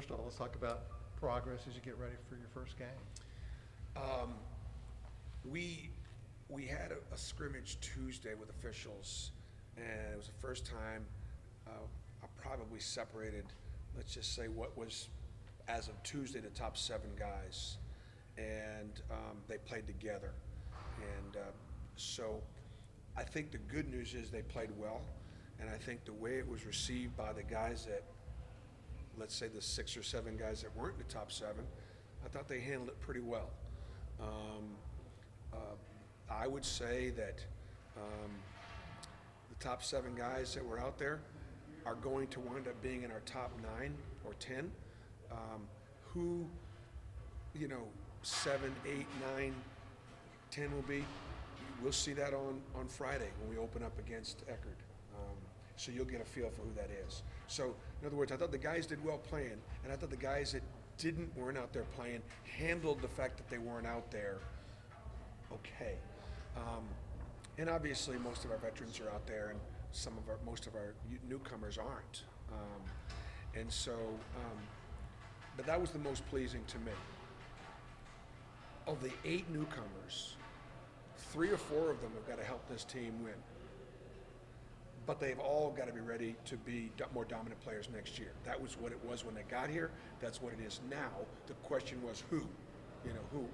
First of all, let's talk about progress as you get ready for your first game. We had a scrimmage Tuesday with officials, and it was the first time I probably separated, let's just say, what was, as of Tuesday, the top 7 guys, and they played together. And so I think the good news is they played well, and I think the way it was received by the guys that, let's say the 6 or 7 guys that weren't in the top 7, I thought they handled it pretty well. I would say that the top 7 guys that were out there are going to wind up being in our top 9 or 10. Who, 7, 8, 9, 10 will be, we'll see that on Friday when we open up against Eckerd. So you'll get a feel for who that is. So, in other words, I thought the guys did well playing, and I thought the guys that weren't out there playing handled the fact that they weren't out there okay. And obviously, most of our veterans are out there, and most of our newcomers aren't. And so, but that was the most pleasing to me. Of the 8 newcomers, 3 or 4 of them have got to help this team win. But they've all got to be ready to be more dominant players next year. That was what it was when they got here. That's what it is now. The question was who, who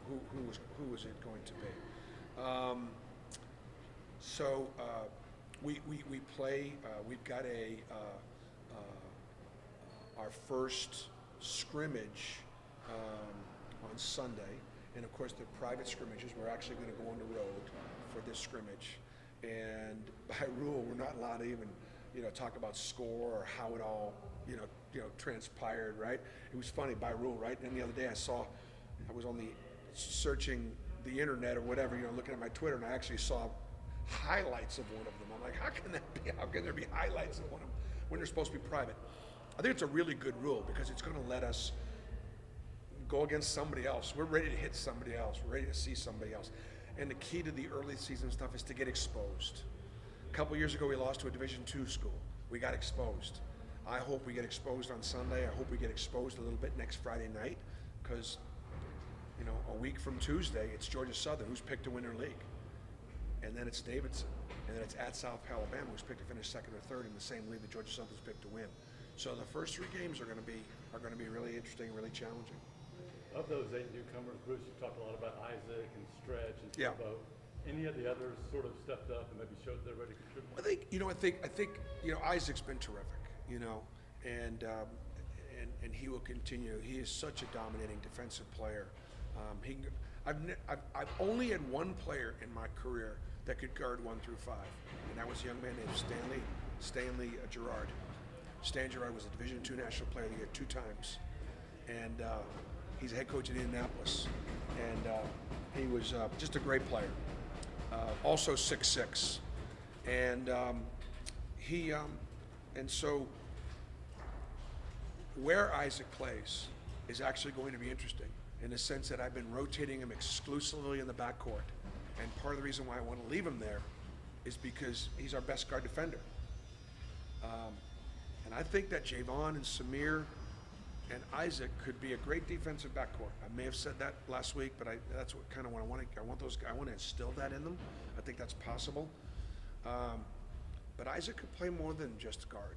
was it going to be? So we play. We've got our first scrimmage on Sunday, and of course the private scrimmages. We're actually going to go on the road for this scrimmage. And by rule, we're not allowed to even, talk about score or how it all, transpired, right? It was funny, by rule, right? And the other day I was on searching the internet or whatever, looking at my Twitter, and I actually saw highlights of one of them. I'm like, how can that be? How can there be highlights of one of them when they're supposed to be private? I think it's a really good rule because it's going to let us go against somebody else. We're ready to hit somebody else. We're ready to see somebody else. And the key to the early season stuff is to get exposed. A couple years ago, we lost to a Division II school. We got exposed. I hope we get exposed on Sunday. I hope we get exposed a little bit next Friday night because, a week from Tuesday, it's Georgia Southern, who's picked to win their league. And then it's Davidson. And then it's at South Alabama, who's picked to finish 2nd or 3rd in the same league that Georgia Southern's picked to win. So the first 3 games are going to be really interesting, really challenging. Of those 8 newcomers, Bruce, you talked a lot about Isaac and Stretch and Yeah. Turbo. Any of the others sort of stepped up and maybe showed they're ready to contribute? I think Isaac's been terrific, and he will continue. He is such a dominating defensive player. I've only had one player in my career that could guard 1 through 5, and that was a young man named Stanley Gerard. Stan Gerard was a Division II National Player of the Year 2 times, and he's a head coach in Indianapolis, and he was just a great player. Also 6'6", and and so where Isaac plays is actually going to be interesting in the sense that I've been rotating him exclusively in the backcourt, and part of the reason why I want to leave him there is because he's our best guard defender, and I think that Javon and Samir and Isaac could be a great defensive backcourt. I may have said that last week, but that's what kind of what I want. I want to instill that in them. I think that's possible. But Isaac could play more than just guard.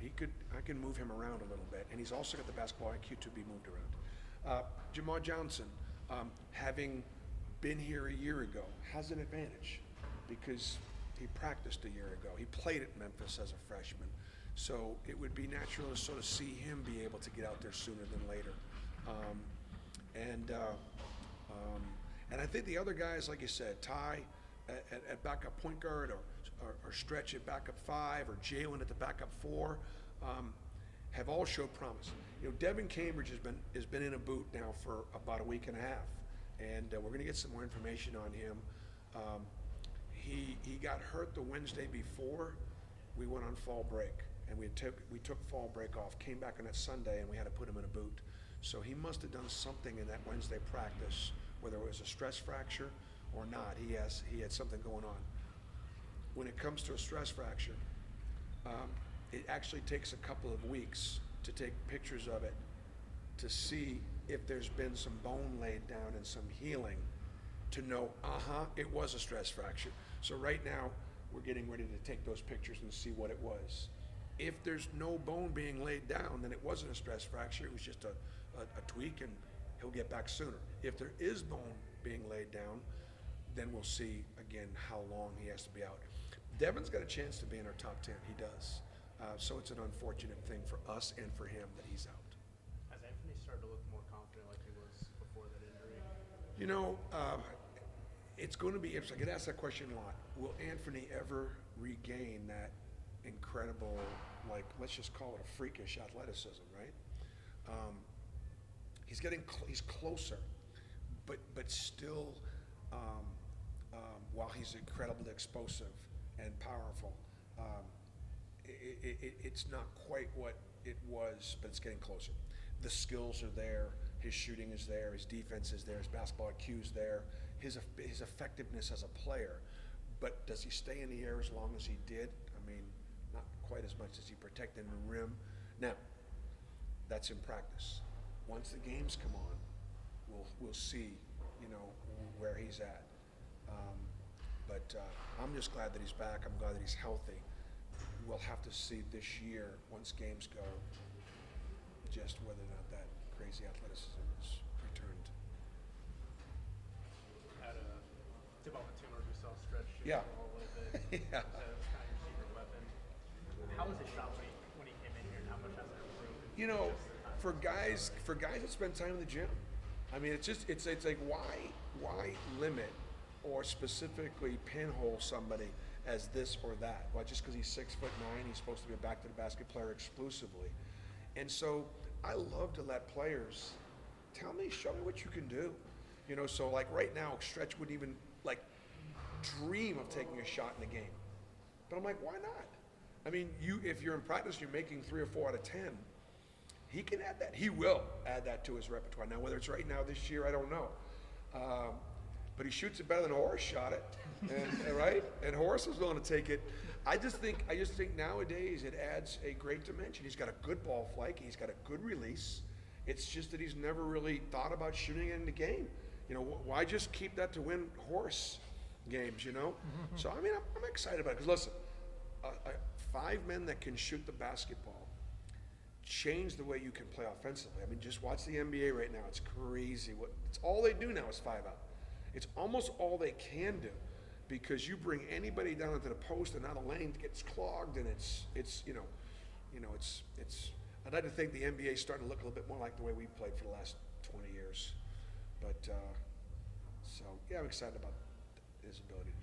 I can move him around a little bit, and he's also got the basketball IQ to be moved around. Jamal Johnson, having been here a year ago, has an advantage because he practiced a year ago. He played at Memphis as a freshman. So it would be natural to sort of see him be able to get out there sooner than later. And I think the other guys, like you said, Ty at backup point guard or Stretch at backup 5 or Jalen at the backup 4 have all showed promise. Devin Cambridge has been in a boot now for about a week and a half, and we're going to get some more information on him. He got hurt the Wednesday before we went on fall break. And we took fall break off, came back on that Sunday, and we had to put him in a boot. So he must have done something in that Wednesday practice, whether it was a stress fracture or not. He had something going on. When it comes to a stress fracture, it actually takes a couple of weeks to take pictures of it to see if there's been some bone laid down and some healing to know, it was a stress fracture. So right now, we're getting ready to take those pictures and see what it was. If there's no bone being laid down, then it wasn't a stress fracture, it was just a tweak and he'll get back sooner. If there is bone being laid down, then we'll see again how long he has to be out. Devin's got a chance to be in our top 10, he does. So it's an unfortunate thing for us and for him that he's out. Has Anthony started to look more confident like he was before that injury? You know, it's going to be interesting. I get asked that question a lot. Will Anthony ever regain that incredible, like, let's just call it a freakish athleticism, right? He's closer, but still, while he's incredibly explosive and powerful, it's not quite what it was, but it's getting closer. The skills are there, his shooting is there, his defense is there, his basketball IQ is there, his effectiveness as a player. But does he stay in the air as long as he did? I mean, not quite as much as he protected the rim. Now, that's in practice. Once the games come on, we'll see, where he's at. But I'm just glad that he's back. I'm glad that he's healthy. We'll have to see this year, once games go, just whether or not that crazy athleticism is returned. At tip off a tumor, we saw Stretch shoot Yeah. the ball a little bit. Yeah. So that was kind of your secret weapon. How was his shot when he came in here, and how much has it improved? For guys that spend time in the gym, I mean, it's like why limit or specifically pinhole somebody as this or that? Well, just because he's 6'9", he's supposed to be a back to the basket player exclusively. And so I love to let players show me what you can do. So like right now, Stretch wouldn't even like dream of taking a shot in the game. But I'm like, why not? I mean, if you're in practice, you're making 3 or 4 out of 10. He can add that. He will add that to his repertoire. Now, whether it's right now this year, I don't know. But he shoots it better than Horace shot it, and right? And Horace was willing to take it. I just think nowadays it adds a great dimension. He's got a good ball flight. He's got a good release. It's just that he's never really thought about shooting it in the game. Why just keep that to win Horace games? So I mean, I'm excited about it because listen, 5 men that can shoot the basketball change the way you can play offensively. I mean, just watch the NBA right now. It's crazy. It's all they do now is 5 out. It's almost all they can do because you bring anybody down into the post and now the lane gets clogged and it's I'd like to think the NBA is starting to look a little bit more like the way we played for the last 20 years. But so yeah, I'm excited about his ability to